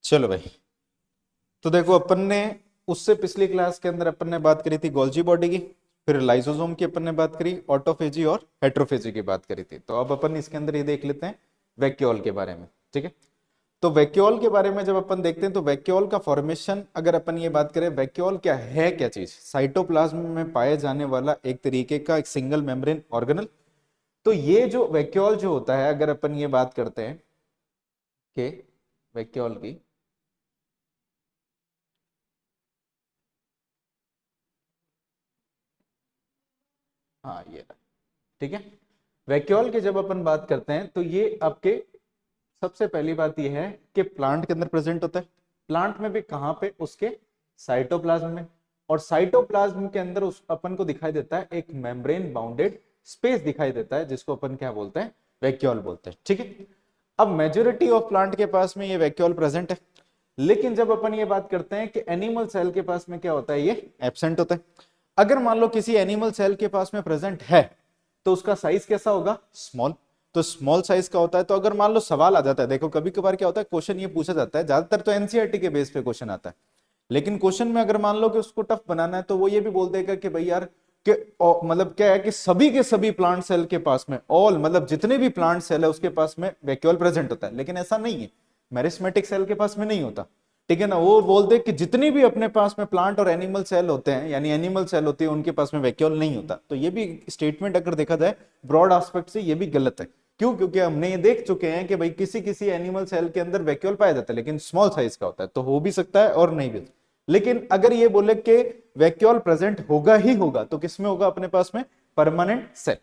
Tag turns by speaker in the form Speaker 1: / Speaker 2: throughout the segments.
Speaker 1: चलो भाई। तो देखो अपन ने उससे पिछली क्लास के अंदर अपन ने बात करी थी गोल्जी बॉडी की, फिर लाइसोसोम की अपन ने बात करी, ऑटोफेजी और हेट्रोफेजी की बात करी थी। तो अब अपन इसके अंदर ये देख लेते हैं वैक्यूल के बारे में। ठीक है, तो वैक्यूल के बारे में जब अपन देखते हैं तो वैक्यूल का फॉर्मेशन, अगर अपन ये बात करें वैक्यूल क्या है, क्या चीज, साइटोप्लाज्म में पाए जाने वाला एक तरीके का एक सिंगल मेम्ब्रेन ऑर्गेनल। तो ये जो वैक्यूल जो होता है, अगर अपन ये बात करते हैं कि वैक्यूल की, हाँ ये रहा। ठीक है, वैक्यूल की जब अपन बात करते हैं तो ये आपके सबसे पहली बात ये है कि प्लांट के अंदर प्रेजेंट होता है। प्लांट में भी कहां पे, उसके साइटोप्लाज्म में। और साइटोप्लाज्म के अंदर उस अपन को दिखाई देता है एक मेम्ब्रेन बाउंडेड स्पेस दिखाई देता है, जिसको अपन क्या बोलते हैं, वैक्यूल बोलते हैं। ठीक है, अब मेजोरिटी ऑफ प्लांट के पास में ये वैक्यूल प्रेजेंट है। लेकिन जब अपन ये बात करते हैं कि एनिमल सेल के पास में क्या होता है, ये एब्सेंट होता है। अगर मान लो किसी एनिमल सेल के पास में प्रेजेंट है तो उसका साइज कैसा होगा, स्मॉल। तो स्मॉल साइज का होता है। तो अगर मान लो सवाल आ जाता है, देखो कभी कभार क्या होता है, क्वेश्चन ये पूछा जाता है, ज्यादातर तो एनसीईआरटी के बेस पे क्वेश्चन आता है। लेकिन क्वेश्चन में अगर मान लो कि उसको टफ बनाना है तो वो ये भी बोल देगा कि भाई यार कि मतलब क्या है कि सभी के सभी प्लांट सेल के पास में, ऑल मतलब जितने भी प्लांट सेल है उसके पास में वैक्यूल प्रेजेंट होता है। लेकिन ऐसा नहीं है, मेरिस्मेटिक सेल के पास में नहीं होता। ठीक है ना, वो बोलते कि जितनी भी अपने पास में प्लांट और एनिमल सेल होते हैं, यानी एनिमल सेल होती है, उनके पास में वैक्यूल नहीं होता। तो ये भी स्टेटमेंट अगर देखा जाए ब्रॉड एस्पेक्ट से ये भी गलत है। क्यों? क्योंकि हमने ये देख चुके हैं कि भाई किसी किसी एनिमल सेल के अंदर वैक्यूल पाया जाता है, लेकिन स्मॉल साइज का होता है। तो हो भी सकता है और नहीं भी। लेकिन अगर ये बोले कि वैक्यूल प्रेजेंट होगा ही होगा, तो किसमें होगा, अपने पास में परमानेंट सेल।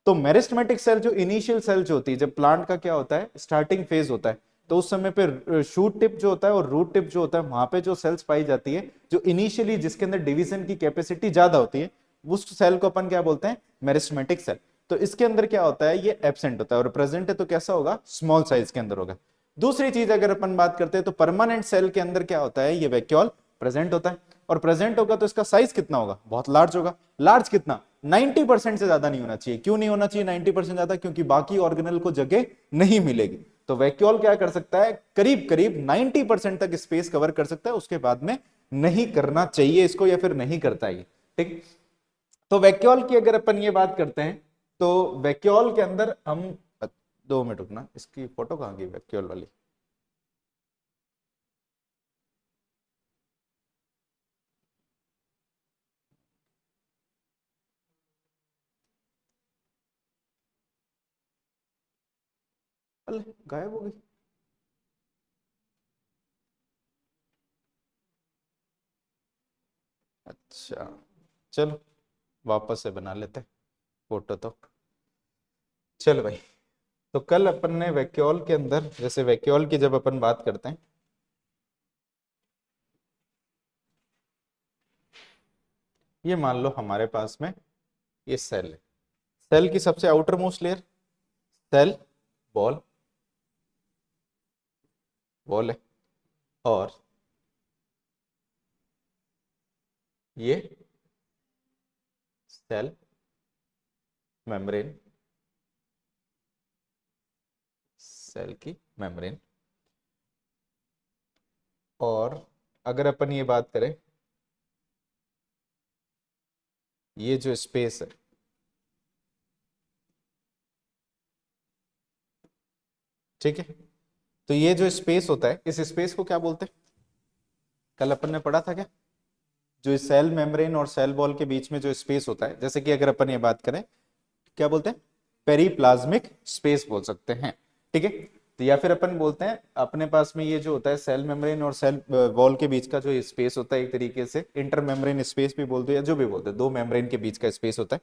Speaker 1: तो मेरिस्टेमेटिक सेल जो इनिशियल सेल जो होती है, जब प्लांट का क्या होता है, स्टार्टिंग फेज होता है, तो उस समय पे शूट टिप जो होता है और रूट टिप जो होता है, वहां पे जो सेल्स पाई जाती है, जो इनिशियली जिसके अंदर डिवीजन की कैपेसिटी ज्यादा होती है, उस सेल को अपन क्या बोलते हैं, मेरिस्टेमेटिक सेल। तो इसके अंदर क्या होता है, ये एब्सेंट होता है। और प्रेजेंट है तो कैसा होगा, स्मॉल साइज के अंदर होगा। दूसरी चीज अगर अपन बात करते हैं तो परमानेंट सेल के अंदर क्या होता है, ये वैक्यूल प्रेजेंट होता है। और प्रेजेंट होगा तो इसका साइज कितना होगा, बहुत लार्ज होगा। लार्ज कितना, 90% से ज्यादा नहीं होना चाहिए। क्यों नहीं होना चाहिए 90% ज्यादा, क्योंकि बाकी ऑर्गेनल को जगह नहीं मिलेगी। तो वैक्यूल क्या कर सकता है, करीब करीब 90% तक स्पेस कवर कर सकता है, उसके बाद में नहीं करना चाहिए इसको, या फिर नहीं करता है। ठीक। तो वैक्यूल की अगर अपन ये बात करते हैं तो वैक्यूल के अंदर हम, 2 मिनट रुकना, इसकी फोटो कहाँ गई वैक्यूल वाली। अरे गायब हो गई। अच्छा, चलो वापस से बना लेते हैं फोटो तो। चलो भाई, तो कल अपन ने वैक्यूल के अंदर, जैसे वैक्यूल की जब अपन बात करते हैं, ये मान लो हमारे पास में ये सेल है। सेल की सबसे outer most layer cell wall, wall है। और ये सेल मेम्ब्रेन, सेल की मेम्ब्रेन। और अगर अपन ये बात करें, ये जो स्पेस है, ठीक है, तो ये जो स्पेस होता है, इस स्पेस को क्या बोलते हैं, कल अपन ने पढ़ा था क्या, जो सेल मेम्ब्रेन और सेल वॉल के बीच में जो स्पेस होता है, जैसे कि अगर अपन ये बात करें, क्या बोलते हैं, पेरीप्लाज्मिक स्पेस बोल सकते हैं। ठीक है, तो या फिर अपन बोलते हैं अपने पास में ये जो होता है सेल मेम्ब्रेन और सेल वॉल के बीच का जो स्पेस होता है, एक तरीके से इंटर मेम्ब्रेन स्पेस भी बोलते हैं, या जो भी बोलते हैं, दो मेम्ब्रेन के बीच का स्पेस होता है।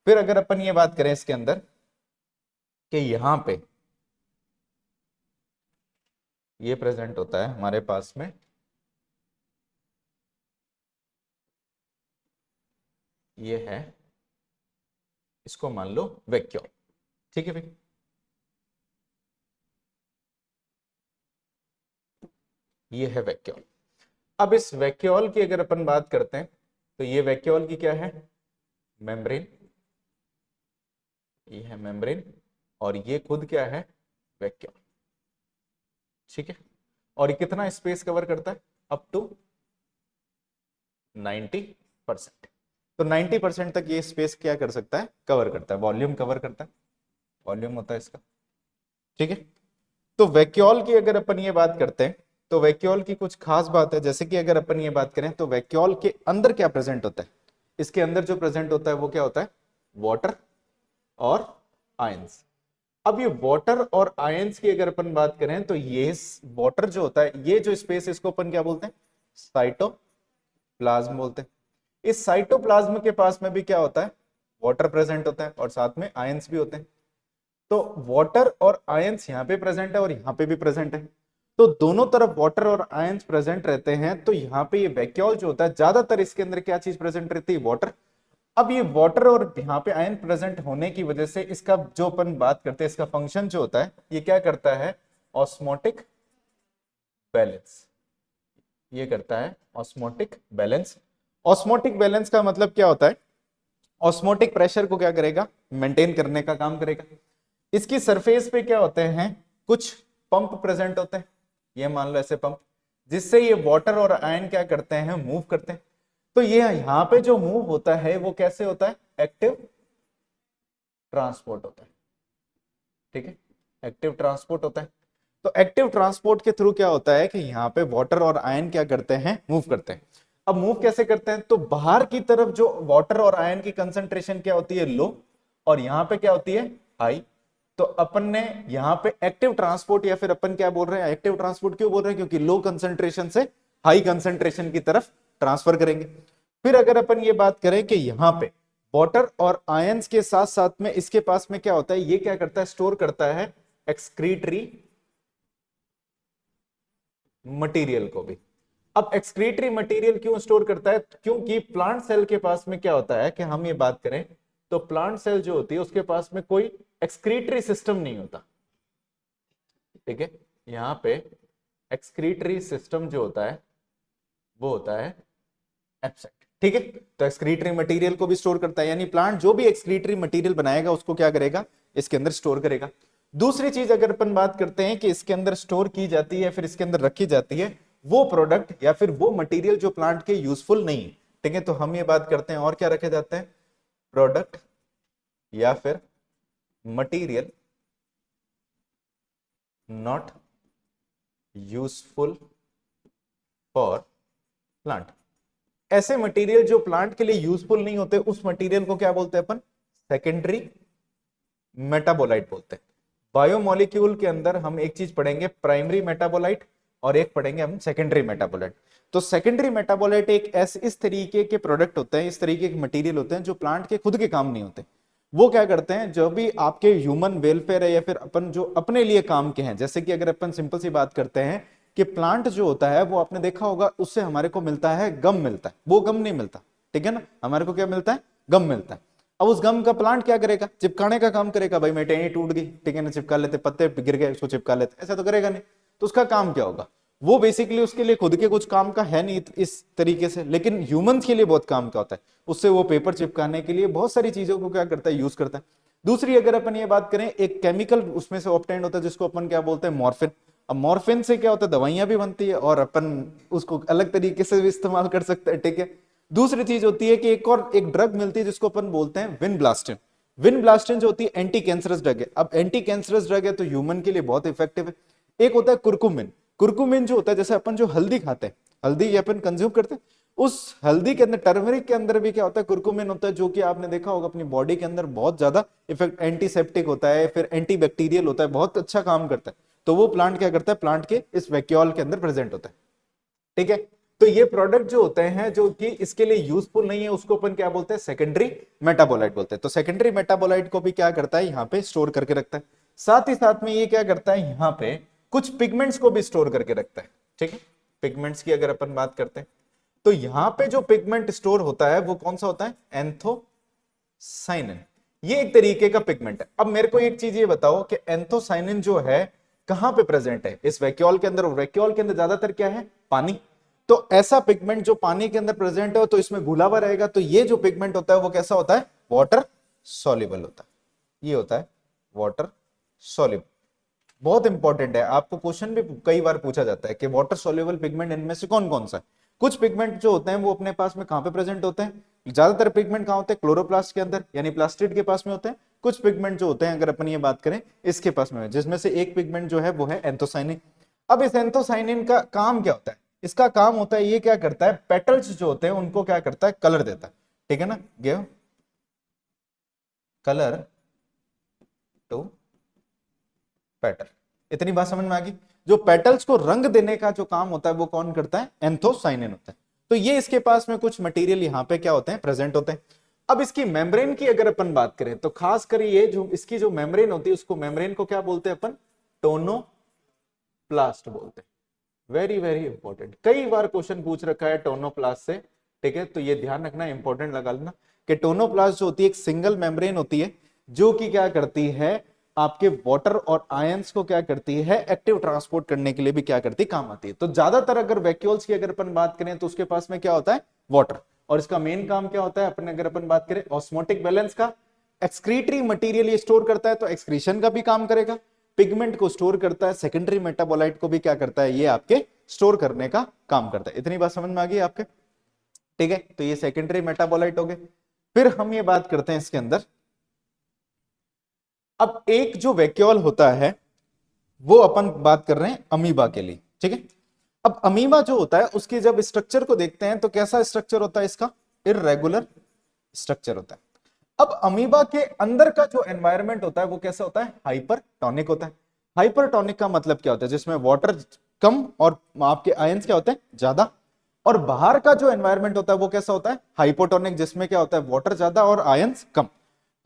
Speaker 1: फिर अगर अपन ये बात करें इसके अंदर कि यहाँ पे ये प्रेजेंट होता है हमारे पास में, ये है, इसको मान लो वैक्यूल। ठीक है भाई, ये है वैक्यूल। अब इस वैक्यूल की अगर अपन बात करते हैं तो ये वैक्यूल की क्या है, मेम्ब्रेन, ये है मेम्ब्रेन, और ये खुद क्या है, वैक्यूल। ठीक है, और ये कितना स्पेस कवर करता है? Up to 90%। तो 90% तक ये स्पेस क्या कर सकता है? कवर करता है, वॉल्यूम कवर करता है, वॉल्यूम होता है इसका। ठीक है, तो वैक्यूल की अगर अपन ये बात करते हैं तो वैक्यूल की कुछ खास बात है, जैसे कि अगर अपन ये बात करें तो वैक्यूल के अंदर क्या प्रेजेंट होता है? इसके अंदर जो प्रेजेंट होता है वो क्या होता है? वाटर और आयंस। अब ये वाटर और आयंस की अगर अपन बात करें तो ये वाटर जो होता है, ये जो स्पेस, इसको अपन क्या बोलते हैं? साइटोप्लाज्म बोलते हैं। इस साइटोप्लाज्म के पास में भी क्या होता है? वाटर प्रेजेंट होता है और साथ में आयंस भी होते हैं। तो वाटर और आयंस यहाँ पे प्रेजेंट है और यहाँ पे भी प्रेजेंट है, तो दोनों तरफ वाटर और आयंस प्रेजेंट रहते हैं। तो यहाँ पे ये वैक्यूल जो होता है, ज्यादातर इसके अंदर क्या चीज प्रेजेंट रहती है? वाटर। अब ये वाटर और यहाँ पे आयन प्रेजेंट होने की वजह से इसका जो अपन बात करते हैं, इसका फंक्शन जो होता है, ये क्या करता है? Osmotic balance. ये करता है ऑस्मोटिक बैलेंस। ऑस्मोटिक बैलेंस का मतलब क्या होता है? ऑस्मोटिक प्रेशर को क्या करेगा? मेंटेन करने का काम करेगा। इसकी सरफेस पे क्या होते हैं? कुछ पंप प्रेजेंट होते हैं, ये मान लो ऐसे पंप, जिससे ये वाटर और आयन क्या करते हैं? मूव करते हैं। तो ये यहां पे जो मूव होता है वो कैसे होता है? एक्टिव ट्रांसपोर्ट होता है। ठीक है, एक्टिव ट्रांसपोर्ट होता है। तो एक्टिव ट्रांसपोर्ट के थ्रू क्या होता है कि यहाँ पे वाटर और आयन क्या करते हैं? मूव करते हैं। अब मूव कैसे करते हैं? तो बाहर की तरफ जो वाटर और आयन की कंसंट्रेशन क्या होती है? लो, और यहाँ पे क्या होती है? हाई। तो अपन ने यहाँ पे एक्टिव ट्रांसपोर्ट, या फिर अपन क्या बोल रहे हैं? एक्टिव ट्रांसपोर्ट क्यों बोल रहे हैं? क्योंकि लो कंसंट्रेशन से हाई कंसंट्रेशन की तरफ ट्रांसफर करेंगे। फिर अगर अपन ये बात करें कि यहाँ पे वाटर और आयंस के साथ साथ में इसके पास में क्या होता है? ये क्या करता है? स्टोर करता है एक्सक्रीटरी मटेरियल को भी। अब एक्सक्रीटरी मटेरियल क्यों स्टोर करता है? क्योंकि प्लांट सेल के पास में क्या होता है कि हम ये बात करें तो प्लांट सेल जो होती है उसके पास में कोई एक्सक्रीटरी सिस्टम नहीं होता। ठीक है, यहां पे एक्सक्रीटरी सिस्टम जो होता है वो होता है एब्सेंट। ठीक है, तो एक्सक्रीटरी मटेरियल को भी स्टोर करता है, यानी प्लांट जो भी एक्सक्रीटरी मटेरियल बनाएगा उसको क्या करेगा? इसके अंदर स्टोर करेगा। दूसरी चीज अगर अपन बात करते हैं कि इसके अंदर स्टोर की जाती है, फिर इसके अंदर रखी जाती है वो प्रोडक्ट या फिर वो मटेरियल जो प्लांट के यूजफुल नहीं है। ठीक है, तो हम ये बात करते हैं और क्या रखे जाते हैं? प्रोडक्ट या फिर material not useful for plant. ऐसे मटेरियल जो प्लांट के लिए यूजफुल नहीं होते, उस मटेरियल को क्या बोलते हैं अपन? सेकेंडरी मेटाबोलाइट बोलते हैं। बायोमोलिक्यूल के अंदर हम एक चीज पढ़ेंगे, प्राइमरी मेटाबोलाइट, और एक पढ़ेंगे हम सेकेंडरी मेटाबोलाइट। तो सेकेंडरी मेटाबोलाइट एक ऐसे इस तरीके के प्रोडक्ट होते हैं, इस तरीके के मटेरियल होते हैं जो प्लांट के खुद के काम नहीं होते। वो क्या करते हैं? जो भी आपके ह्यूमन वेलफेयर है या फिर अपन जो अपने लिए काम के हैं, जैसे कि अगर अपन सिंपल सी बात करते हैं कि प्लांट जो होता है वो आपने देखा होगा, उससे हमारे को मिलता है गम, मिलता है। वो गम नहीं मिलता, ठीक है ना? हमारे को क्या मिलता है? गम मिलता है। अब उस गम का प्लांट क्या करेगा? चिपकाने का काम करेगा। भाई मेरी टहनी टूट गई, ठीक है ना, चिपका लेते, पत्ते गिर गए उसको चिपका लेते, ऐसा तो करेगा नहीं। तो उसका काम क्या होगा? वो बेसिकली उसके लिए खुद के कुछ काम का है नहीं इस तरीके से, लेकिन ह्यूमंस के लिए बहुत काम का होता है। उससे वो पेपर चिपकाने के लिए बहुत सारी चीजों को क्या करता है? यूज करता है। दूसरी अगर अपन ये बात करें, एक केमिकल उसमें से ऑब्टेन्ड होता है जिसको अपन क्या बोलते हैं? मॉर्फिन। अब मॉर्फिन से क्या होता है? दवाइयां भी बनती है और अपन उसको अलग तरीके से भी इस्तेमाल कर सकते हैं। ठीक है, दूसरी चीज होती है कि एक ड्रग मिलती है जिसको अपन बोलते हैं विनब्लास्टिन। विनब्लास्टिन जो होती है एंटी कैंसरस ड्रग है। अब एंटी कैंसरस ड्रग है तो ह्यूमन के लिए बहुत इफेक्टिव है। एक होता है कुरकुमिन। कुरकुमिन जो होता है, जैसे अपन जो हल्दी खाते हैं, हल्दी अपन कंज्यूम करते हैं, उस हल्दी के अंदर, टर्मरिक के अंदर भी क्या होता है? कुरकुमिन होता है, जो कि आपने देखा होगा अपनी बॉडी के अंदर बहुत ज्यादा इफेक्ट, एंटीसेप्टिक होता है, फिर एंटीबैक्टीरियल होता है, बहुत अच्छा काम करता है। तो वो प्लांट क्या करता है? प्लांट के इस वैक्यूल के अंदर प्रेजेंट होता है। ठीक है, तो ये प्रोडक्ट जो होते हैं जो कि इसके लिए यूजफुल नहीं है, उसको अपन क्या बोलते हैं? सेकेंडरी मेटाबोलाइट बोलते हैं। तो सेकेंडरी मेटाबोलाइट को भी क्या करता है? यहाँ पे स्टोर करके रखता है। साथ ही साथ में ये क्या करता है? यहाँ पे कुछ पिगमेंट्स को भी स्टोर करके रखता है। ठीक है, पिगमेंट्स की अगर अपन बात करते हैं तो यहाँ पे जो पिगमेंट स्टोर होता है वो कौन सा होता है? एंथोसाइनिन। ये एक तरीके का पिगमेंट है। अब मेरे को एक चीज ये बताओ कि एंथोसाइनिन जो है कहां पे प्रेजेंट है? इस वैक्यूल के अंदर। वैक्यूल के अंदर ज्यादातर क्या है? पानी। तो ऐसा पिगमेंट जो पानी के अंदर प्रेजेंट है तो इसमें घुला हुआ रहेगा। तो ये जो पिगमेंट होता है वो कैसा होता है? वाटर सॉल्युबल होता है। ये होता है वाटर सॉल्युबल। बहुत इंपॉर्टेंट है, आपको क्वेश्चन भी कई बार पूछा जाता है कि वाटर सोल्यूबल पिगमेंट इनमें से कौन कौन सा है। कुछ पिगमेंट जो होते हैं वो अपने पास में कहां पे प्रेजेंट होते हैं, ज्यादातर पिगमेंट कहां होते हैं, क्लोरोप्लास्ट के अंदर यानी प्लास्टिड के पास में होते हैं। कुछ पिगमेंट जो होते हैं अगर अपन ये बात करें इसके पास में, जिसमें से एक पिगमेंट जो है वो है एंथोसाइनिन। अब इस एंथोसाइनिन का काम क्या होता है, इसका काम होता है, ये क्या करता है, पेटल्स जो होते हैं उनको क्या करता है, कलर देता है, ठीक है ना, गिव कलर टू पेटल। इतनी बात समझ में आ गई। जो पेटल्स को रंग देने का जो काम होता है वो कौन करता है, एंथोसाइनिन होता है। तो ये इसके पास में कुछ मटेरियल यहाँ पे क्या होते हैं, प्रेजेंट होते हैं। अब इसकी मेम्ब्रेन की अगर अपन बात करें तो खास कर ये जो इसकी जो मेम्ब्रेन होती है उसको मेम्ब्रेन को क्या बोलते हैं अपन, टोनोप्लास्ट बोलते हैं। वेरी वेरी इंपॉर्टेंट, कई बार क्वेश्चन पूछ रखा है टोनोप्लास्ट से, ठीक है, तो ये ध्यान रखना, इंपॉर्टेंट लगा लेना कि टोनोप्लास्ट जो होती है एक सिंगल मेम्ब्रेन होती है जो कि क्या करती है, आपके वाटर और आयंस को क्या करती है, एक्टिव ट्रांसपोर्ट करने के लिए भी क्या करती है, काम आती है। तो ज्यादातर अगर वैक्यूल्स की अगर अपन बात करें तो उसके पास में क्या होता है, वाटर, और इसका मेन काम क्या होता है, अपन अगर अपन बात करें ऑस्मोटिक बैलेंस का, एक्सक्रीटरी मटेरियल ये स्टोर करता है तो एक्सक्रीशन का भी काम करेगा, पिगमेंट को स्टोर करता है, सेकेंडरी मेटाबोलाइट को भी क्या करता है, ये आपके स्टोर करने का काम करता है। इतनी बात समझ में आ गई आपके, ठीक है, तो ये सेकेंडरी मेटाबोलाइट हो गए। फिर हम ये बात करते हैं इसके अंदर, अब एक जो वैक्यूल होता है वो अपन बात कर रहे हैं अमीबा के लिए, ठीक है। अब अमीबा जो होता है उसके जब स्ट्रक्चर को देखते हैं तो कैसा स्ट्रक्चर होता है इसका, इररेगुलर स्ट्रक्चर होता है। अब अमीबा के अंदर का जो एनवायरनमेंट होता है वो कैसा होता है, हाइपरटोनिक होता है। हाइपरटोनिक का मतलब क्या होता है, जिसमें वाटर कम और आपके आयंस क्या होते हैं, ज्यादा। और बाहर का जो एनवायरनमेंट होता है वो कैसा होता है, हाइपोटोनिक, जिसमें क्या होता है, वाटर ज्यादा और आयंस कम।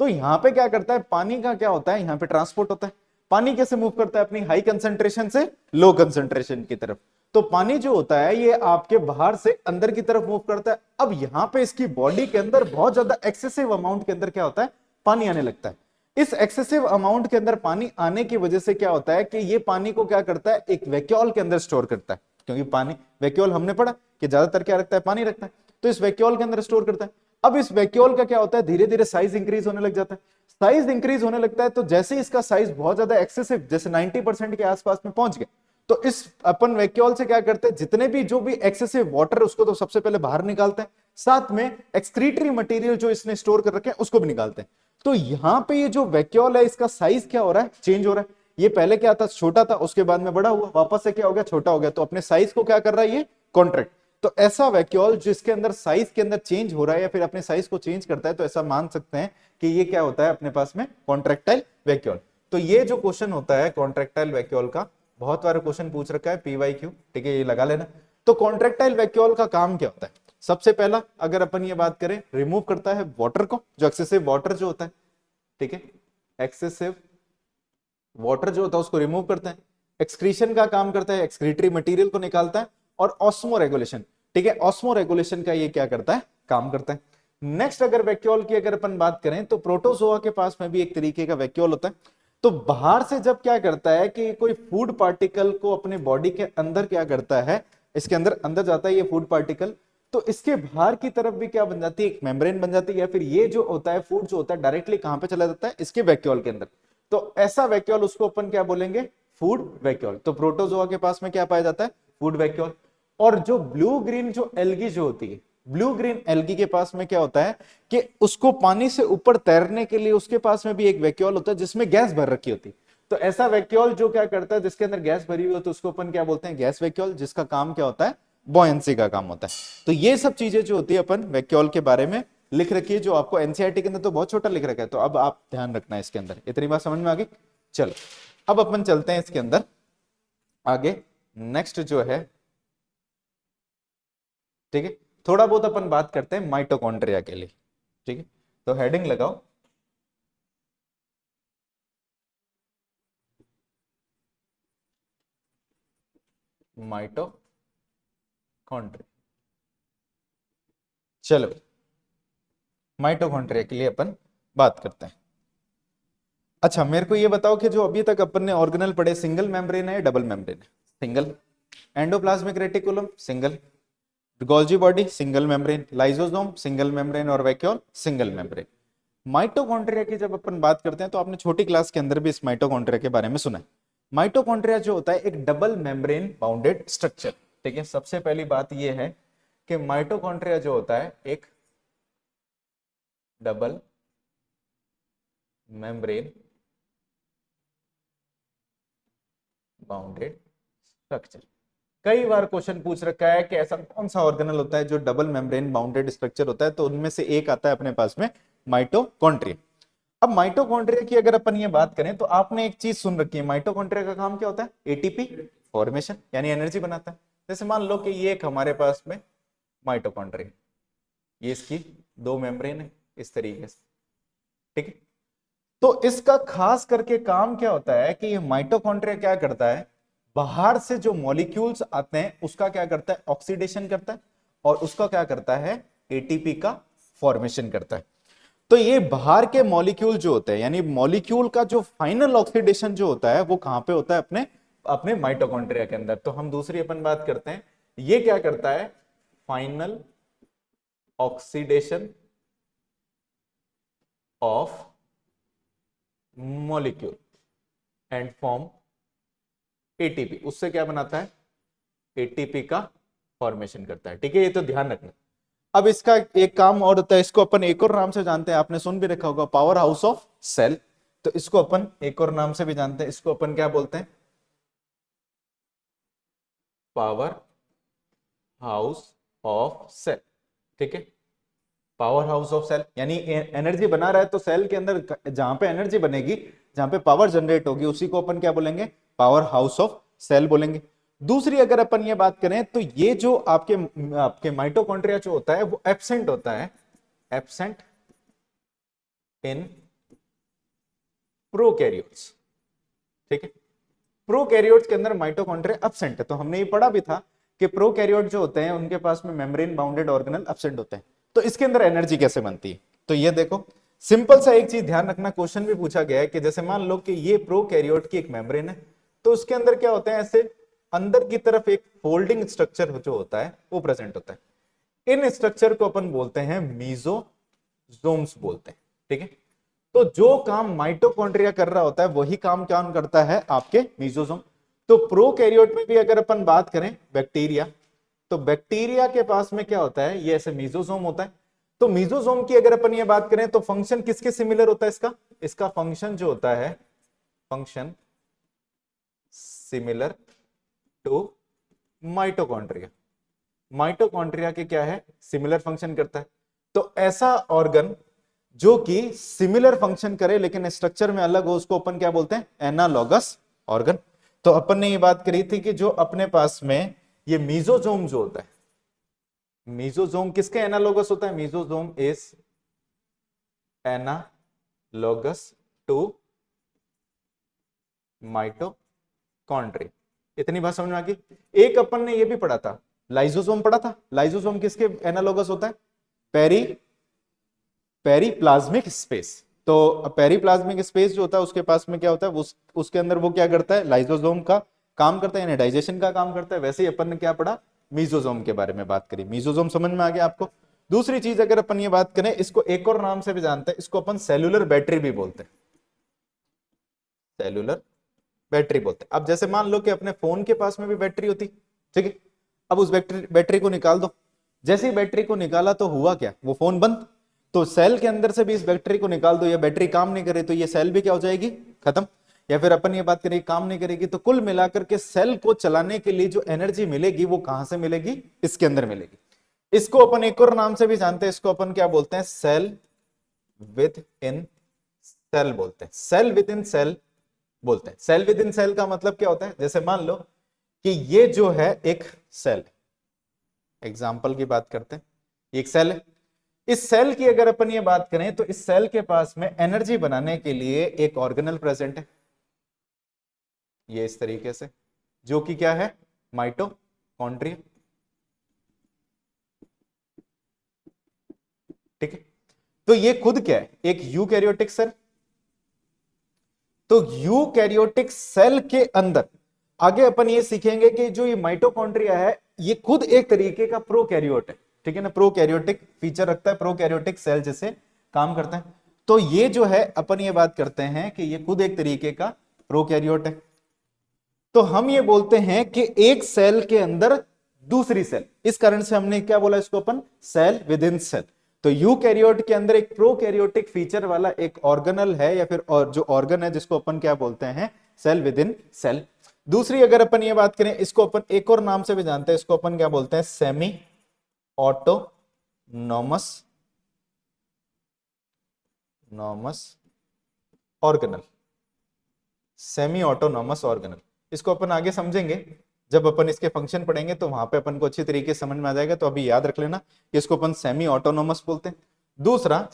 Speaker 1: तो यहाँ पे क्या करता है, पानी का क्या होता है, यहाँ पे ट्रांसपोर्ट होता है। पानी कैसे मूव करता है, अपनी हाई कंसेंट्रेशन से लो कंसेंट्रेशन की तरफ। तो पानी जो होता है ये आपके बाहर से अंदर की तरफ मूव करता है। अब यहाँ पे इसकी बॉडी के अंदर बहुत ज्यादा एक्सेसिव अमाउंट के अंदर क्या होता है, पानी आने लगता है। इस एक्सेसिव अमाउंट के अंदर पानी आने की वजह से क्या होता है कि ये पानी को क्या करता है, एक वैक्यूल के अंदर स्टोर करता है। क्योंकि पानी, वैक्यूल हमने पढ़ा कि ज्यादातर क्या रखता है, पानी रखता है, तो इस वैक्यूल के अंदर स्टोर करता है। अब इस वैक्यूल का क्या होता है, धीरे धीरे साइज इंक्रीज होने लग जाता है। साइज इंक्रीज होने लगता है तो जैसे इसका साइज बहुत ज्यादा एक्सेसिव, जैसे 90% के आसपास में पहुंच गए, तो इस अपन वैक्यूल से क्या करते हैं, जितने भी जो भी एक्सेसिव वाटर है उसको तो सबसे पहले बाहर निकालते हैं, साथ में एक्सक्रीटरी मटेरियल जो इसने स्टोर कर रखे हैं उसको भी निकालते हैं। तो यहां पे ये जो वैक्यूल है इसका साइज क्या हो रहा है, चेंज हो रहा है। ये पहले क्या था, छोटा था, उसके बाद में बड़ा हुआ, वापस से क्या हो गया, छोटा हो गया। तो अपने साइज को क्या कर रहा है, ये कॉन्ट्रैक्ट। तो ऐसा वैक्यूल जिसके अंदर साइज के अंदर चेंज हो रहा है या फिर अपने साइज को चेंज करता है, तो ऐसा मान सकते हैं कि ये क्या होता है, अपने पास में कॉन्ट्रैक्टाइल वैक्यूल। तो ये जो क्वेश्चन होता है कॉन्ट्रैक्टाइल वैक्यूल का, बहुत बार क्वेश्चन पूछ रखा है PYQ, ठीक है, ये लगा लेना। तो कॉन्ट्रैक्टाइल वैक्यूल का काम क्या होता है, सबसे पहला अगर अपन ये बात करें, रिमूव करता है वाटर को, जो एक्सेसिव वाटर जो होता है, ठीक है, एक्सेसिव वाटर जो होता है उसको रिमूव करता है। एक्सक्रीशन का काम करता है, एक्सक्रीटरी मटेरियल को निकालता है। और ऑस्मो रेगुलेशन, ठीक है, ऑस्मो रेगुलेशन का ये क्या करता है, काम करता है। नेक्स्ट अगर वैक्यूल की अगर अपन बात करें तो प्रोटोजोआ के पास में भी एक तरीके का वैक्यूल होता है। तो बाहर से जब क्या करता है कि कोई फूड पार्टिकल को अपने बॉडी के अंदर क्या करता है, इसके अंदर अंदर जाता है ये फूड पार्टिकल, तो इसके बाहर की तरफ भी क्या बन जाती है, एक मेम्ब्रेन बन जाती है, या फिर ये जो होता है फूड जो होता है डायरेक्टली कहां पे चला जाता है, इसके वैक्यूल के अंदर। तो ऐसा वैक्यूल उसको अपन क्या बोलेंगे, फूड वैक्यूल। तो प्रोटोजोआ के पास में क्या पाया जाता है, फूड वैक्यूल। और जो ब्लू ग्रीन जो एल्गी जो होती है, ब्लू ग्रीन एल्गी के पास में क्या होता है कि उसको पानी से ऊपर तैरने के लिए उसके पास में भी एक वैक्यूल होता है जिसमें गैस भर रखी होती है। तो ऐसा वैक्यूल जो क्या करता है, जिसके अंदर गैस भरी हुई होती है, उसको अपन क्या बोलते हैं, गैस वैक्यूल, जिसका काम क्या होता है, बॉयंसी का काम होता है। तो ये सब चीजें जो होती है अपन वैक्यूल के बारे में लिख रखी है, जो आपको एनसीईआरटी के अंदर तो बहुत छोटा लिख रखा है, तो अब आप ध्यान रखना है इसके अंदर। इतनी बात समझ में आ गई। चलो अब अपन चलते हैं इसके अंदर आगे, नेक्स्ट जो है, ठीक है, थोड़ा बहुत अपन बात करते हैं माइटोकॉन्ड्रिया के लिए, ठीक है। तो हेडिंग लगाओ, माइटोकॉन्ड्रिया। चलो माइटोकॉन्ड्रिया के लिए अपन बात करते हैं। अच्छा मेरे को ये बताओ कि जो अभी तक अपन ने ऑर्गेनल पढ़े, सिंगल मेम्ब्रेन है या डबल मेम्ब्रेन है, single. Endoplasmic reticulum single, Golgi body single membrane, lysosome single membrane और वैक्यूल सिंगल मेम्ब्रेन। माइटोकॉन्ड्रिया की जब अपन बात करते हैं तो आपने छोटी क्लास के अंदर भी इस माइटोकॉन्ड्रिया के बारे में सुना है। माइटोकॉन्ड्रिया जो होता है एक डबल मेम्ब्रेन बाउंडेड स्ट्रक्चर। ठीक है, सबसे पहली बात यह है कि माइटोकॉन्ड्रिया जो होता है एक डबल मेम्ब्रेन बाउंडेड स्ट्रक्चर। कई बार क्वेश्चन पूछ रखा है कि ऐसा कौन सा ऑर्गेनल होता है जो डबल मेम्ब्रेन बाउंडेड स्ट्रक्चर होता है, तो उनमें से एक आता है अपने पास में माइटोकॉन्ड्रिया। अब माइटोकॉन्ड्रिया की अगर अपन ये बात करें तो आपने एक चीज सुन रखी है, माइटोकॉन्ड्रिया का काम क्या होता है? एटीपी फॉर्मेशन, यानी एनर्जी बनाता है। जैसे मान लो कि ये एक हमारे पास में माइटोकॉन्ड्रिया, ये इसकी दो मेम्ब्रेन है इस तरीके से। ठीक है, तो इसका खास करके काम क्या होता है कि ये माइटोकॉन्ड्रिया क्या करता है, बाहर से जो मॉलिक्यूल्स आते हैं उसका क्या करता है? ऑक्सीडेशन करता है, और उसका क्या करता है? एटीपी का फॉर्मेशन करता है। तो ये बाहर के मॉलिक्यूल जो होते हैं, यानी मॉलिक्यूल का जो फाइनल ऑक्सीडेशन जो होता है वो कहां पे होता है? अपने अपने माइटोकॉन्ड्रिया के अंदर। तो हम दूसरी अपन बात करते हैं, ये क्या करता है? Final oxidation of molecule and form ATP. उससे क्या बनाता है? एटीपी का फॉर्मेशन करता है। ठीक है, ये तो ध्यान रखना। अब इसका एक काम और होता है, इसको अपन एक और नाम से जानते हैं, आपने सुन भी रखा होगा, पावर हाउस ऑफ सेल। तो इसको अपन एक और नाम से भी जानते हैं, इसको अपन क्या बोलते हैं? Power house of cell. ठीक है, पावर हाउस ऑफ सेल, यानी एनर्जी बना रहा है तो सेल के अंदर जहां पे एनर्जी बनेगी, जहां पे पावर जनरेट होगी, उसी को अपन क्या बोलेंगे? पावर हाउस ऑफ सेल बोलेंगे। दूसरी अगर अपन ये बात करें तो ये जो आपके आपके माइटोकॉन्ड्रिया जो होता है वो एब्सेंट होता है, एब्सेंट इन प्रोकैरियोट्स। ठीक है, प्रोकैरियोट्स के अंदर माइटोकॉन्ड्रिया एब्सेंट है। तो हमने ये पढ़ा भी था कि प्रोकैरियोट जो होते हैं उनके पास में मेम्ब्रेन बाउंडेड ऑर्गेनल एब्सेंट होते हैं। तो इसके अंदर एनर्जी कैसे बनती है? तो ये देखो, सिंपल सा एक चीज ध्यान रखना, क्वेश्चन भी पूछा गया है कि जैसे मान लो कि ये प्रोकैरियोट की एक मेम्ब्रेन है, तो उसके अंदर क्या होता है? ऐसे अंदर की तरफ एक फोल्डिंग स्ट्रक्चर जो होता है वो प्रेजेंट होता है। इन स्ट्रक्चर को अपन बोलते हैं मीजोजोम्स बोलते हैं। ठीक है, तो जो काम माइटोकॉन्ड्रिया कर रहा होता है वही काम कौन करता है? आपके मीजोजोम। तो प्रोकैरियोट में भी अगर अपन बात करें बैक्टीरिया, तो बैक्टीरिया के पास में क्या होता है? ये ऐसे मीजोजोम होता है। तो मीजोजोम की अगर अपन ये बात करें तो फंक्शन किसके सिमिलर होता है? इसका फंक्शन जो होता है, function similar to mitochondria. Mitochondria के क्या है? सिमिलर फंक्शन करता है। तो ऐसा ऑर्गन जो कि सिमिलर फंक्शन करे लेकिन स्ट्रक्चर में अलग हो, उसको अपन क्या बोलते हैं? Analogous organ. तो अपन ने ये बात करी थी कि जो अपने पास में ये मीजोजोम जो होता है, मीजोजोम किसके एनालॉगस होता है? Mesosome is analogous to mitochondria. इतनी बात समझ में आ गई? एक अपन ने ये भी पढ़ा था, लाइजोसोम पढ़ा था। लाइजोसोम किसके एनालॉगस होता है? Periplasmic space. तो पेरीप्लाज्मिक स्पेस जो होता है उसके पास में क्या होता है? उसके अंदर वो क्या करता है? लाइजोसोम का काम करता है, यानी डाइजेशन का काम करता है। वैसे ही अपन ने क्या पढ़ा? मीजोजोम के बारे में बात करी। मीजोजोम समझ में आ गया आपको? दूसरी चीज अगर अपन ये बात करें, इसको एक और नाम से भी जानते हैं, इसको अपन सेलुलर बैटरी भी बोलते हैं। सेलुलर बैटरी बोलते हैं। अब जैसे मान लो कि अपने फोन के पास में भी बैटरी होती, ठीक है, अब उस बैटरी को निकाल दो। जैसे ही बैटरी को निकाला तो हुआ क्या? वो फोन बंद। तो सेल के अंदर से भी इस बैटरी को निकाल दो, या बैटरी काम नहीं करे तो ये सेल भी क्या हो जाएगी? खत्म। या फिर अपन ये बात करें काम नहीं करेगी, तो कुल मिलाकर के सेल को चलाने के लिए जो एनर्जी मिलेगी वो कहां से मिलेगी? इसके अंदर मिलेगी। इसको अपन एक और नाम से भी जानते हैं, इसको अपन क्या बोलते हैं? सेल विद इन सेल बोलते हैं। सेल विद इन सेल बोलते हैं। सेल विद इन सेल का मतलब क्या होता है? जैसे मान लो कि ये जो है एक सेल, एग्जाम्पल की बात करते हैं, एक सेल है। इस सेल की अगर अपन ये बात करें तो इस सेल के पास में एनर्जी बनाने के लिए एक ऑर्गेनल प्रेजेंट है, ये इस तरीके से, जो कि क्या है? माइटोकॉन्ड्रिया। ठीक है, तो ये खुद क्या है? एक यूकैरियोटिक सेल। तो यूकैरियोटिक सेल के अंदर आगे अपन ये सीखेंगे कि जो ये माइटोकॉन्ड्रिया है ये खुद एक तरीके का प्रोकैरियोट है। ठीक है ना, प्रोकैरियोटिक फीचर रखता है, प्रोकैरियोटिक सेल जैसे काम करता है। तो ये जो है अपन ये बात करते हैं कि ये खुद एक तरीके का प्रोकैरियोट है। तो हम ये बोलते हैं कि एक सेल के अंदर दूसरी सेल, इस कारण से हमने क्या बोला इसको अपन, सेल विद इन सेल। तो यूकैरियोट के अंदर एक प्रोकैरियोटिक फीचर वाला एक ऑर्गेनल है, या फिर और जो ऑर्गन है जिसको अपन क्या बोलते हैं, सेल विद इन सेल। दूसरी अगर अपन ये बात करें, इसको अपन एक और नाम से भी जानते हैं, इसको अपन क्या बोलते हैं, semi autonomous organelle, semi autonomous organelle. इसको अपन आगे समझेंगे, जब अपन इसके फंक्शन पढ़ेंगे तो वहां पे अपन को अच्छी तरीके से समझ में आ जाएगा। तो अभी याद रख लेना कि इसको अपन सेमी ऑटोनॉमस बोलते हैं। दूसरा,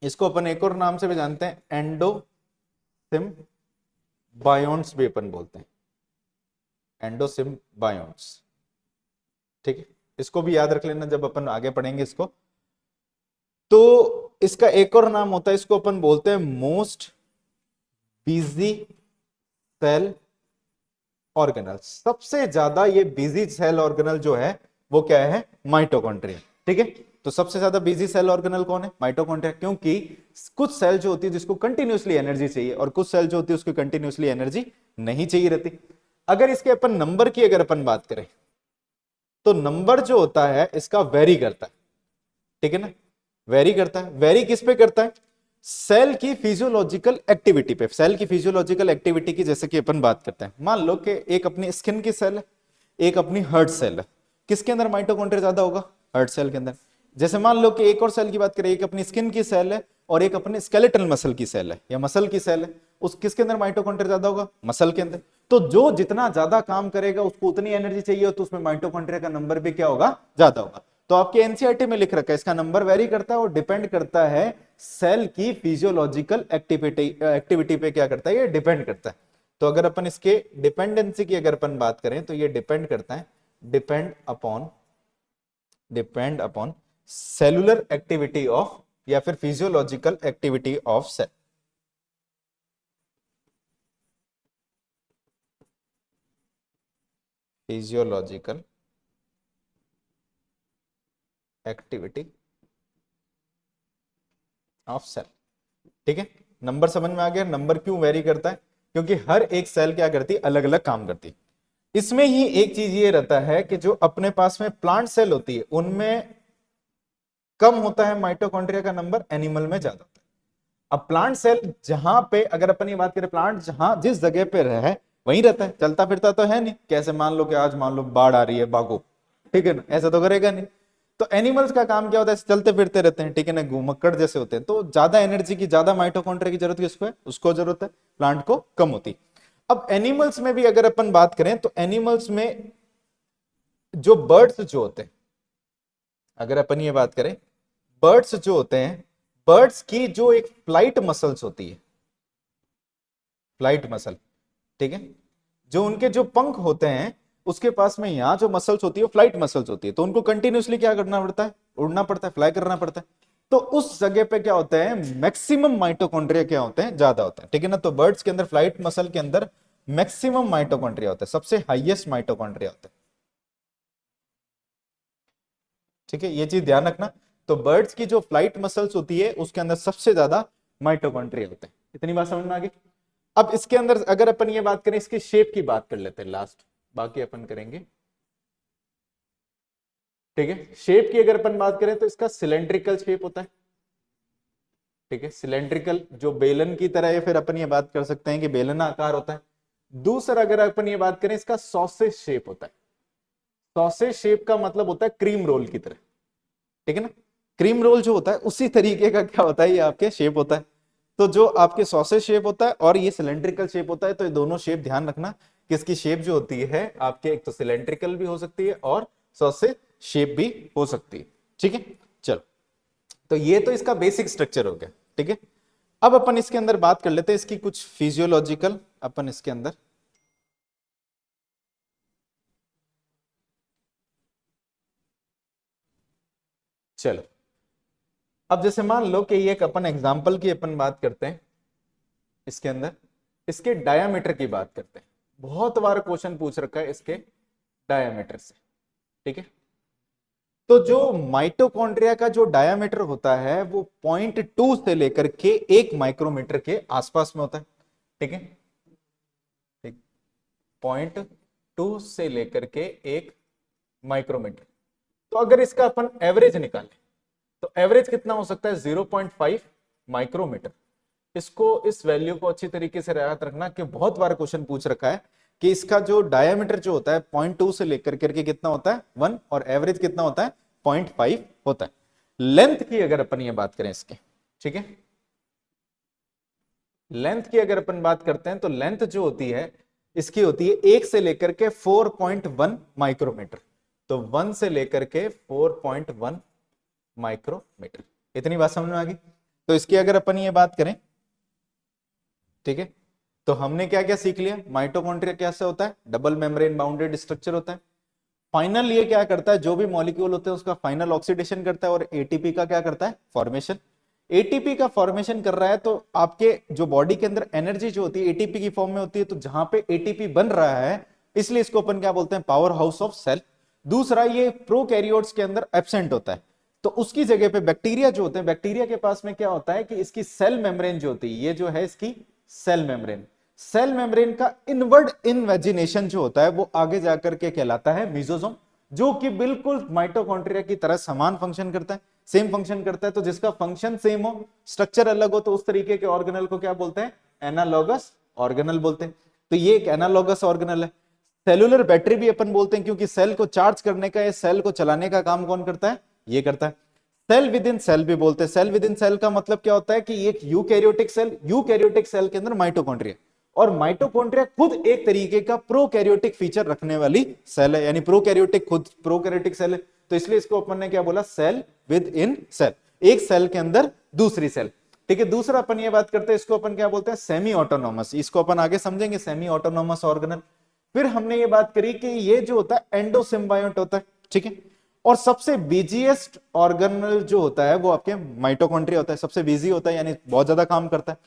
Speaker 1: इसको अपन एक और नाम से भी जानते हैं, एंडोसिम्बायोन्ट्स भी अपन बोलते हैं, एंडोसिम्बायोन्ट्स। ठीक है, इसको भी याद रख लेना जब अपन आगे पढ़ेंगे इसको। तो इसका एक और नाम होता है, इसको अपन बोलते हैं मोस्ट बिजी सेल ऑर्गेनल। सबसे ज्यादा ये बिजी सेल ऑर्गेनल जो है वो क्या है, माइटोकॉन्ड्रिया। ठीक है, तो सबसे ज्यादा बिजी सेल ऑर्गेनल कौन है, माइटोकॉन्ड्रिया। क्योंकि कुछ सेल जो होती है जिसको कंटिन्यूअसली एनर्जी चाहिए, और कुछ सेल जो होती है उसको कंटिन्यूअसली एनर्जी नहीं चाहिए रहती। अगर इसके अपन नंबर की अगर अपन बात करें, तो नंबर जो होता है इसका वेरी करता है। ठीक है ना, वेरी करता है। वेरी किस पे करता है, सेल की फिजियोलॉजिकल एक्टिविटी पे। सेल की फिजियोलॉजिकल एक्टिविटी की जैसे कि अपन बात करते हैं, मान लो कि एक अपनी स्किन की सेल है, एक अपनी हार्ट सेल है। किसके अंदर माइटोकॉन्ड्रिया ज्यादा होगा, हार्ट सेल के अंदर। जैसे मान लो कि एक और सेल की बात करें, एक अपनी स्किन की सेल है और एक अपने स्केलेटल मसल की सेल है या मसल की सेल है, उस किसके अंदर माइटोकॉन्ड्रिया ज्यादा होगा, मसल के अंदर। तो जो जितना ज्यादा काम करेगा उसको उतनी एनर्जी चाहिए, तो उसमें माइटोकॉन्ड्रिया का नंबर भी क्या होगा, ज्यादा होगा। तो आपके एनसीईआरटी में लिख रखा है इसका नंबर वेरी करता है और डिपेंड करता है सेल की फिजियोलॉजिकल एक्टिविटी पे, क्या करता है, ये डिपेंड करता है। तो अगर अपन इसके डिपेंडेंसी की अगर अपन बात करें तो ये डिपेंड करता है, depend upon cellular activity of, या फिर physiological activity of cell. Physiological activity of cell. ठीक है, नंबर समझ में आ गया। नंबर क्यों वेरी करता है, क्योंकि हर एक सेल क्या करती है, अलग अलग काम करती है। इसमें ही एक चीज ये रहता है कि जो अपने पास में प्लांट सेल होती है उनमें कम होता है माइटोकॉन्ड्रिया का नंबर, एनिमल में ज्यादा होता है। अब प्लांट सेल जहां पे अगर अपन ये बात करें, प्लांट जहां जिस जगह पे रहे वहीं रहता है, चलता फिरता तो है नहीं। कैसे मान लो कि आज मान लो बाढ़ आ रही है, भागो, ठीक है ना, ऐसा तो करेगा नहीं। तो एनिमल्स का काम क्या होता है, चलते फिरते रहते हैं, ठीक है ना, घुमक्कड़ जैसे होते हैं। तो ज्यादा एनर्जी की, ज्यादा माइटोकॉन्ड्रिया की जरूरत किसको है, उसको जरूरत है, प्लांट को कम होती। अब एनिमल्स में भी अगर अपन बात करें तो एनिमल्स में जो बर्ड्स जो होते हैं, अगर अपन ये बात करें, बर्ड्स जो होते हैं, बर्ड्स की जो एक फ्लाइट मसल्स होती है, फ्लाइट मसल, ठीक है, जो उनके जो पंख होते हैं उसके पास में यहां जो मसल्स होती है फ्लाइट मसल्स होती है। तो उनको कंटिन्यूअसली क्या करना पड़ता है, उड़ना पड़ता है, फ्लाई करना पड़ता है। तो उस जगह पे क्या होता है, मैक्सिमम माइटोकॉन्ड्रिया क्या होते हैं, ज्यादा होते हैं। ठीक है ना, तो बर्ड्स के अंदर फ्लाइट मसल के अंदर मैक्सिमम माइटोकॉन्ड्रिया होता है, सबसे हाईएस्ट माइटोकॉन्ड्रिया होता है। ठीक है, ये चीज ध्यान रखना। तो बर्ड्स की जो फ्लाइट मसल्स होती है उसके अंदर सबसे ज्यादा माइटोकॉन्ड्रिया होते हैं। इतनी बात समझ में आ गई। अब इसके अंदर अगर अपन ये बात करें, इसकी शेप की बात कर लेते हैं लास्ट, बाकी अपन करेंगे। ठीक है, शेप की अगर अपन बात करें तो इसका सिलेंड्रिकल शेप होता है। ठीक है, सिलेंड्रिकल, जो बेलन की तरह है, फिर अपन ये बात कर सकते हैं कि बेलन आकार होता है। दूसरा अगर अपन ये बात करें, इसका सॉसेज शेप होता है। सॉसेज शेप का मतलब होता है क्रीम रोल की तरह। ठीक है ना, क्रीम रोल जो होता है उसी तरीके का क्या होता है, ये आपके शेप होता है। तो जो आपके सॉसेज शेप होता है और ये सिलेंड्रिकल शेप होता है, तो ये दोनों शेप ध्यान रखना कि इसकी शेप जो होती है आपके, एक तो सिलेंड्रिकल भी हो सकती है और सॉसेज शेप भी हो सकती है। ठीक है, चलो, तो ये तो इसका बेसिक स्ट्रक्चर हो गया। ठीक है, अब अपन इसके अंदर बात कर लेते हैं इसकी कुछ फिजियोलॉजिकल, अपन इसके अंदर चलो। अब जैसे मान लो कि ये एक अपन एग्जांपल की अपन बात करते हैं, इसके अंदर इसके डायामीटर की बात करते हैं। बहुत बार क्वेश्चन पूछ रखा है इसके डायामीटर से। ठीक है, तो जो माइटोकॉन्ड्रिया का जो डायामीटर होता है वो 0.2 से लेकर के 1 माइक्रोमीटर के आसपास में होता है। ठीक है, ठीक, 0.2 से लेकर के 1 माइक्रोमीटर। तो अगर इसका अपन एवरेज निकालें तो एवरेज कितना हो सकता है 0.5 माइक्रोमीटर। इसको इस वैल्यू को अच्छी तरीके से याद रखना कि बहुत बार क्वेश्चन पूछ रखा है कि इसका जो डायमीटर जो होता है 0.2 से लेकर करके कितना होता है 1 और एवरेज कितना होता है 0.5 होता है। लेंथ की अगर अपन ये बात करें इसके, ठीक है, लेंथ की अगर अपन बात करते हैं तो लेंथ जो होती है इसकी होती है 1 से लेकर के 4.1 माइक्रोमीटर। तो 1 से लेकर के 4.1 माइक्रोमीटर, इतनी बात समझ में आ गई। तो इसकी अगर अपन ये बात करें, ठीक है, तो हमने क्या क्या सीख लिया। माइटोकॉन्ड्रिया कैसे होता है, डबल मेम्ब्रेन बाउंडेड स्ट्रक्चर होता है। फाइनल ये क्या करता है, जो भी मॉलिक्यूल होते हैं उसका फाइनल ऑक्सीडेशन करता है और एटीपी का क्या करता है, फॉर्मेशन। एटीपी का फॉर्मेशन कर रहा है तो आपके जो बॉडी के अंदर एनर्जी जो होती है एटीपी की फॉर्म में होती है। तो जहां पे एटीपी बन रहा है इसलिए इसको अपन क्या बोलते हैं, पावर हाउस ऑफ सेल। दूसरा, ये प्रोकैरियोट्स के अंदर एब्सेंट होता है तो उसकी जगह पे बैक्टीरिया जो होते हैं, बैक्टीरिया के पास में क्या होता है कि इसकी सेल मेम्ब्रेन जो होती है, ये जो है इसकी सेल मेम्ब्रेन, सेल मेम्ब्रेन का इनवर्ड इनवेजिनेशन जो होता है वो आगे जाकर के कहलाता है मेसोसोम, जो कि बिल्कुल माइटोकॉन्ड्रिया की तरह समान फंक्शन करता है, सेम फंक्शन करता है। तो जिसका फंक्शन सेम हो, स्ट्रक्चर अलग हो, तो उस तरीके के ऑर्गेनल को क्या बोलते हैं, एनालॉगस ऑर्गेनल बोलते हैं। तो ये एक एनालॉगस ऑर्गेनल है। सेलुलर बैटरी भी अपन बोलते हैं क्योंकि सेल को चार्ज करने का या सेल को चलाने का काम कौन करता है, ये करता है। सेल विद इन सेल भी बोलते हैं। सेल विद इन सेल का मतलब क्या होता है कि एक यूकैरियोटिक सेल, यूकैरियोटिक सेल के अंदर माइटोकॉन्ड्रिया, और माइटोकॉन्ड्रिया खुद एक तरीके का प्रोकैरियोटिक फीचर रखने वाली सेल है, यानी प्रोकैरियोटिक खुद प्रोकैरियोटिक सेल है। तो इसलिए इसको अपन ने क्या बोला, सेल विद इन सेल, एक सेल के अंदर दूसरी सेल, ठीक है। दूसरा अपन ये बात करते हैं, इसको अपन क्या बोलते हैं, सेमी ऑटोनोमस। इसको अपन आगे समझेंगे, सेमी ऑटोनोमस ऑर्गेनल। फिर हमने ये बात करी कि ये जो होता है एंडोसिम्बायोट होता है, ठीक है। और सबसे बिजीएस्ट ऑर्गेनल जो होता है वो आपके माइटोकॉन्ड्रिया होता है, सबसे बिजी होता है, यानी बहुत ज्यादा काम करता है।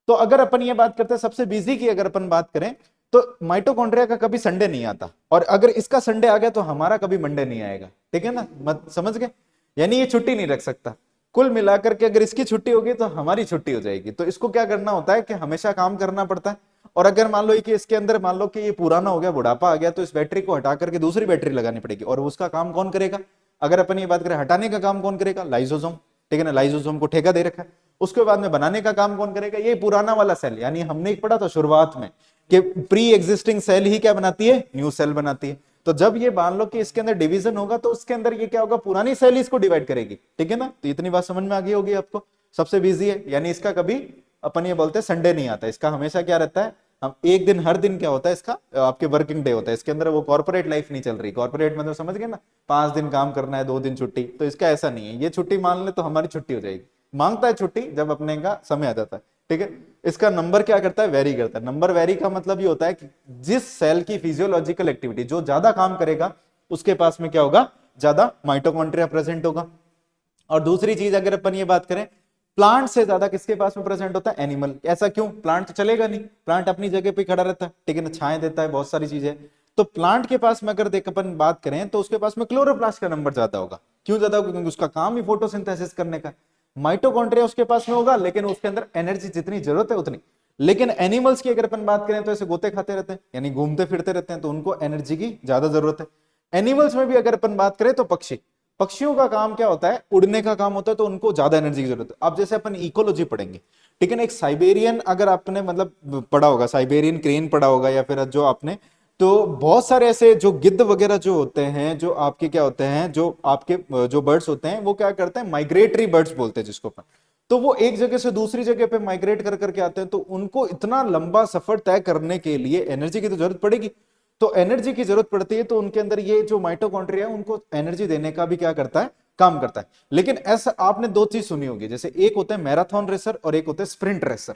Speaker 1: तो अगर अपन ये बात करते हैं सबसे बिजी की अगर अपन बात करें तो माइटोकॉन्ड्रिया का कभी संडे नहीं आता, और अगर इसका संडे आ गया तो हमारा कभी मंडे नहीं आएगा, ठीक है ना, मत समझ गए, यानी ये छुट्टी नहीं रख सकता। कुल मिलाकर के अगर इसकी छुट्टी होगी तो हमारी छुट्टी हो जाएगी। तो इसको क्या करना होता है कि हमेशा काम करना पड़ता है। और अगर मान लो कि इसके अंदर मान लो कि ये पुराना हो गया, बुढ़ापा आ गया, तो इस बैटरी को हटा करके दूसरी बैटरी लगानी पड़ेगी, और उसका काम कौन करेगा, अगर अपन ये बात करें हटाने का काम कौन करेगा, लाइसोसोम, ठीक है ना, लाइसोसोम को ठेका दे रखा है। उसके बाद में बनाने का काम कौन करेगा, ये पुराना वाला सेल, यानी हमने एक पढ़ा था शुरुआत में कि प्री एग्जिस्टिंग सेल ही क्या बनाती है, न्यू सेल बनाती है। तो जब ये मान लो कि इसके अंदर डिवीजन होगा तो उसके अंदर ये क्या होगा, पुरानी सेल इसको डिवाइड करेगी, ठीक है ना। तो इतनी बात समझ में आ गई होगी आपको। सबसे बिजी है, यानी इसका कभी अपन ये बोलते हैं संडे नहीं आता, इसका हमेशा क्या रहता है, हम एक दिन, हर दिन क्या होता है इसका, आपके वर्किंग डे होता है। इसके अंदर वो कॉर्पोरेट लाइफ नहीं चल रही, कॉर्पोरेट मतलब समझ गए ना, 5 दिन काम करना है 2 दिन छुट्टी। तो इसका ऐसा नहीं है, ये छुट्टी मान ले तो हमारी छुट्टी हो जाएगी, मांगता है छुट्टी जब अपने का समय आ जाता है, ठीक है। इसका नंबर क्या करता है, वेरी करता है। नंबर वेरी का मतलब ये होता है कि जिस सेल की फिजियोलॉजिकल एक्टिविटी जो ज्यादा काम करेगा उसके पास में क्या होगा, ज्यादा माइटोकॉन्ड्रिया प्रेजेंट होगा। और दूसरी चीज अगर अपन ये बात करें, प्लांट से ज्यादा किसके पास में प्रेजेंट होता है, एनिमल। ऐसा क्यों, प्लांट तो चलेगा नहीं, प्लांट अपनी जगह पे खड़ा रहता है, ठीक है ना, छाएं देता है, बहुत सारी चीजें। तो प्लांट के पास में अगर देख अपन बात करें तो उसके पास में क्लोरोप्लास्ट का नंबर ज्यादा होगा। क्यों ज्यादा होगा, क्योंकि उसका काम ही फोटोसिंथेसिस करने का। माइटोकॉन्ड्रिया उसके पास में होगा लेकिन उसके अंदर एनर्जी जितनी जरूरत है उतनी। लेकिन एनिमल्स की अगर अपन बात करें तो ऐसे गोते खाते रहते हैं, यानी घूमते फिरते रहते हैं, तो उनको एनर्जी की ज्यादा जरूरत है। एनिमल्स में भी अगर अपन बात करें तो पक्षी, पक्षियों का काम क्या होता है, उड़ने का काम होता है, तो उनको ज्यादा एनर्जी की जरूरत है। अब जैसे अपन इकोलॉजी पढ़ेंगे, ठीक है ना, एक साइबेरियन अगर आपने मतलब पढ़ा होगा, साइबेरियन क्रेन पढ़ा होगा, या फिर जो आपने, तो बहुत सारे ऐसे जो गिद्ध वगैरह जो होते हैं, जो आपके क्या होते हैं, जो आपके जो बर्ड्स होते हैं वो क्या करते हैं, माइग्रेटरी बर्ड्स बोलते हैं जिसको अपन। तो वो एक जगह से दूसरी जगह पे माइग्रेट कर करके आते हैं, तो उनको इतना लंबा सफर तय करने के लिए एनर्जी की तो जरूरत पड़ेगी। तो एनर्जी की जरूरत पड़ती है, तो उनके अंदर ये जो माइटोकॉन्ड्रिया है उनको एनर्जी देने का भी क्या करता है, काम करता है। लेकिन ऐसा आपने 2 चीज सुनी होगी, जैसे एक होता है मैराथन रेसर और एक होता है स्प्रिंट रेसर।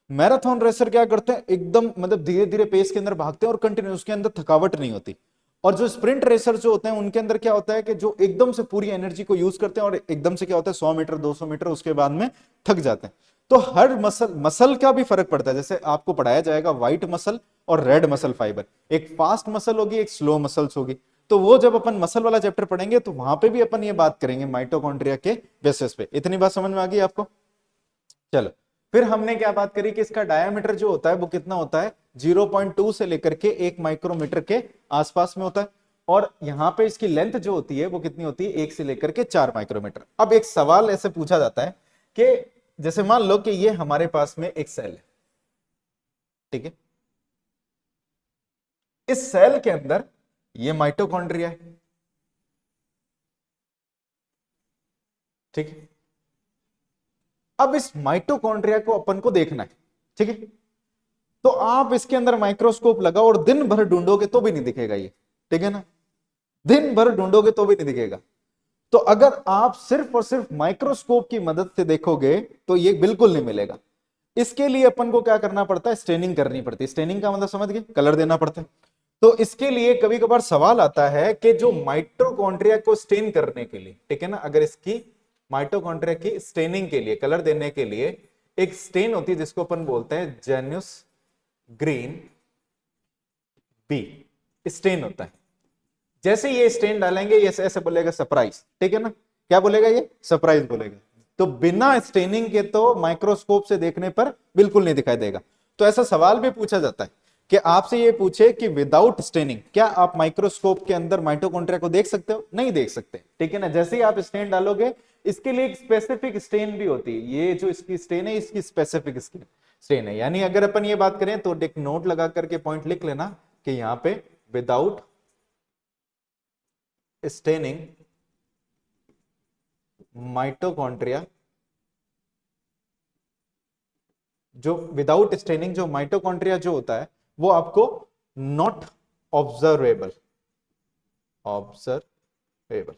Speaker 1: मैराथन रेसर क्या करते हैं, एकदम मतलब धीरे धीरे पेस के अंदर भागते हैं और कंटिन्यू, उसके अंदर थकावट नहीं होती। और जो स्प्रिंट रेसर जो होते हैं उनके अंदर क्या होता है कि जो एकदम से पूरी एनर्जी को यूज करते हैं और एकदम से क्या होता है 100 मीटर 200 मीटर उसके बाद में थक जाते हैं। तो हर मसल का भी फर्क पड़ता है। जैसे आपको पढ़ाया जाएगा व्हाइट मसल और रेड मसल फाइबर, एक फास्ट मसल होगी एक स्लो मसल्स होगी। तो वो जब अपन मसल वाला चैप्टर पढ़ेंगे तो वहां पे भी अपन ये बात करेंगे माइटोकॉन्ड्रिया के बेसिस पे। इतनी बात समझ में आ गई आपको। चलो फिर हमने क्या बात करी कि इसका डायामीटर जो होता है वो कितना होता है, 0.2 से लेकर के 1 माइक्रोमीटर के आसपास में होता है। और यहां पे इसकी लेंथ जो होती है वो कितनी होती है, 1 से लेकर के 4 माइक्रोमीटर। अब एक सवाल ऐसे पूछा जाता है कि जैसे मान लो कि ये हमारे पास में एक सेल है, ठीक है, इस सेल के अंदर ये माइटोकॉन्ड्रिया है, ठीक है। अब इस माइटोकॉन्ड्रिया को अपन को देखना है, ठीक है। तो आप इसके अंदर माइक्रोस्कोप लगाओ और दिन भर ढूंढोगे तो भी नहीं दिखेगा ये, ठीक है ना, दिन भर ढूंढोगे तो भी नहीं दिखेगा। तो अगर आप सिर्फ और सिर्फ माइक्रोस्कोप की मदद से देखोगे तो ये बिल्कुल नहीं मिलेगा। इसके लिए अपन को क्या करना पड़ता है, स्टेनिंग करनी पड़ती है। स्टेनिंग का मतलब समझ गए, कलर देना पड़ता है। तो इसके लिए कभी कभार सवाल आता है कि जो माइटोकॉन्ड्रिया को स्टेन करने के लिए, ठीक है ना, अगर इसकी माइटोकॉन्ड्रिया की स्टेनिंग के लिए, कलर देने के लिए एक स्टेन होती है जिसको अपन बोलते हैं जेन्युस ग्रीन बी स्टेन होता है। जैसे ये स्टेन डालेंगे ये ऐसे बोलेगा सरप्राइज, ठीक है ना, क्या बोलेगा ये, सरप्राइज बोलेगा। तो बिना स्टेनिंग के तो माइक्रोस्कोप से देखने पर बिल्कुल नहीं दिखाई देगा। तो ऐसा सवाल भी पूछा जाता है कि आपसे ये पूछे कि विदाउट स्टेनिंग क्या आप माइक्रोस्कोप के अंदर माइटोकॉन्ड्रिया को देख सकते हो, नहीं देख सकते, ठीक है ना। जैसे ही आप स्टेन डालोगे इसके लिए एक स्पेसिफिक स्टेन भी होती है, ये जो इसकी स्टेन है इसकी स्पेसिफिक स्टेन है। यानी अगर अपन ये बात करें तो एक नोट लगा करके पॉइंट लिख लेना कि यहां पे विदाउट स्टेनिंग माइटोकॉन्ड्रिया, जो विदाउट स्टेनिंग जो माइटोकॉन्ड्रिया जो होता है वो आपको नॉट ऑब्जर्वेबल, ऑब्जर्वेबल,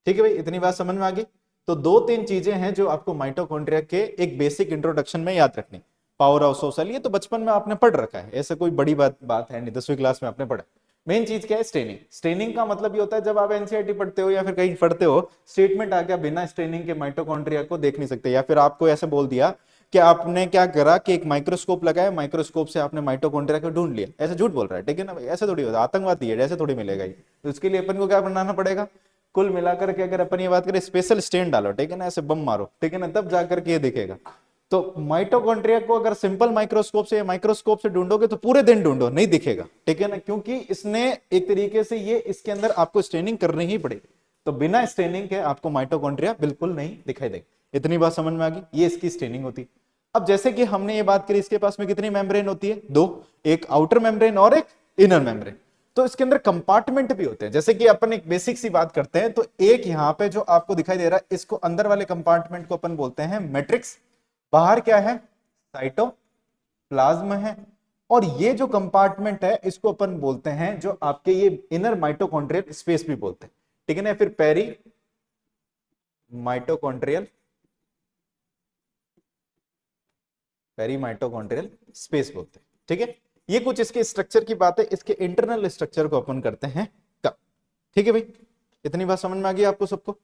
Speaker 1: ठीक है भाई, इतनी बात समझ में आ गई। तो दो तीन चीजें हैं जो आपको माइटोकॉन्ड्रिया के एक बेसिक इंट्रोडक्शन में याद रखनी। पावर ऑफ सोशल ये तो बचपन में आपने पढ़ रखा है, ऐसा कोई बड़ी बात है नहीं, 10वीं क्लास में आपने पढ़ा। मेन चीज क्या है, स्टेनिंग। स्टेनिंग का मतलब ये होता है जब आप एनसीईआरटी पढ़ते हो या फिर कहीं पढ़ते हो, स्टेटमेंट आ गया बिना स्टेनिंग के माइटोकॉन्ड्रिया को देख नहीं सकते, या फिर आपको ऐसे बोल दिया कि आपने क्या करा कि एक माइक्रोस्कोप लगाया, माइक्रोस्कोप से आपने माइटोकॉन्ड्रिया को ढूंढ लिया, ऐसे झूठ बोल रहा है, ठीक है ना भाई, ऐसे थोड़ी होता, आतंकवादी है, ऐसे थोड़ी मिलेगा ये। तो इसके लिए अपन को क्या बनाना पड़ेगा, कुल मिलाकर के अगर अपन ये बात करें स्पेशल स्टेन डालो, ठीक है ना, ऐसे बम मारो, ठीक है ना, तब जाकर के ये दिखेगा। तो माइटोकॉन्ड्रिया को अगर सिंपल माइक्रोस्कोप से या माइक्रोस्कोप से ढूंढोगे तो पूरे दिन ढूंढो नहीं दिखेगा, ठीक है ना, क्योंकि इसने एक तरीके से ये इसके अंदर आपको स्टेनिंग करनी ही पड़ेगी। तो बिना स्टेनिंग के आपको माइटोकॉन्ड्रिया बिल्कुल नहीं दिखाई देगा। इतनी बात समझ में आ गई, ये इसकी स्टेनिंग होती है। अब जैसे कि हमने ये बात करी इसके पास में कितनी मेम्ब्रेन होती है, दो, एक आउटर मेम्ब्रेन और एक इनर मेम्ब्रेन। तो इसके अंदर कंपार्टमेंट भी होते हैं। जैसे कि अपन एक बेसिक सी बात करते हैं, तो एक यहां पे जो आपको दिखाई दे रहा है इसको अंदर वाले कंपार्टमेंट को अपन बोलते हैं मैट्रिक्स, बाहर क्या है, साइटोप्लाज्म है। और ये जो कंपार्टमेंट है इसको अपन बोलते हैं जो आपके ये इनर माइटोकॉन्ड्रियल स्पेस भी बोलते हैं, ठीक है ना, फिर peri mitochondrial, peri mitochondrial space बोलते हैं, ठीक है। ये कुछ इसके स्ट्रक्चर की बात है, इसके इंटरनल स्ट्रक्चर को अपन करते हैं कब, ठीक है भाई, इतनी बात समझ में आ गई आपको सबको।